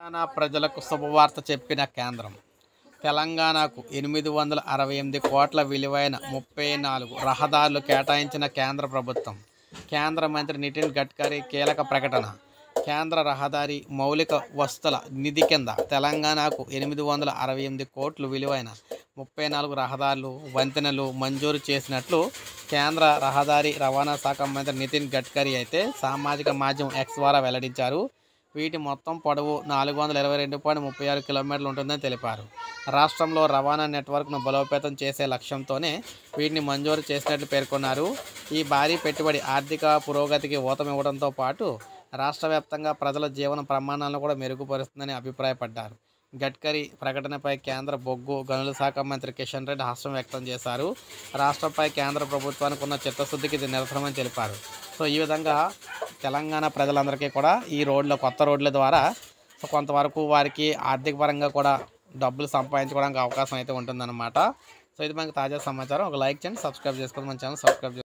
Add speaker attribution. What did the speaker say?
Speaker 1: తెలంగాణ ప్రజలకు శుభవార్త చెప్పిన కేంద్రం. తెలంగాణకు 868 కోట్ల విలువైన 34 రహదారులు కేటాయించిన కేంద్ర ప్రభుత్వం. కేంద్ర మంత్రి నితిన్ గడ్కరీ కీలక ప్రకటన. కేంద్ర రహదారి మౌలిక వస్తుల నిధి కింద తెలంగాణకు 868 కోట్లు విలువైన 34 రహదారులు, వంతెనలు మంజూరు చేసినట్లు కేంద్ర రహదారి రవాణా శాఖ మంత్రి నితిన్ గడ్కరీ అయితే సామాజిక మాధ్యమం ఎక్స్ ద్వారా వెల్లడించారు. వీటి మొత్తం పొడవు 422.36 కిలోమీటర్లు ఉంటుందని తెలిపారు. రాష్ట్రంలో రవాణా నెట్వర్క్ను బలోపేతం చేసే లక్ష్యంతోనే వీటిని మంజూరు చేసినట్లు పేర్కొన్నారు. ఈ భారీ పెట్టుబడి ఆర్థిక పురోగతికి ఊతమివ్వడంతో పాటు రాష్ట్ర వ్యాప్తంగా ప్రజల జీవన ప్రమాణాలను కూడా మెరుగుపరుస్తుందని అభిప్రాయపడ్డారు. గడ్కరీ ప్రకటనపై కేంద్ర బొగ్గు గనుల శాఖ మంత్రి కిషన్ రెడ్డి హర్షం వ్యక్తం చేశారు. రాష్ట్రంపై కేంద్ర ప్రభుత్వానికి ఉన్న చిత్తశుద్ధికి ఇది నిదర్శనమని తెలిపారు. సో ఈ విధంగా తెలంగాణ ప్రజలందరికీ కూడా ఈ కొత్త రోడ్ల ద్వారా కొంతవరకు వారికి ఆర్థిక పరంగా కూడా డబ్బులు సంపాదించుకోవడానికి అవకాశం అయితే ఉంటుందన్నమాట. సో ఇది మనకి తాజా సమాచారం. ఒక లైక్ చేయండి, సబ్స్క్రైబ్ చేసుకోండి, మన ఛానల్ సబ్స్క్రైబ్ చేసుకోండి.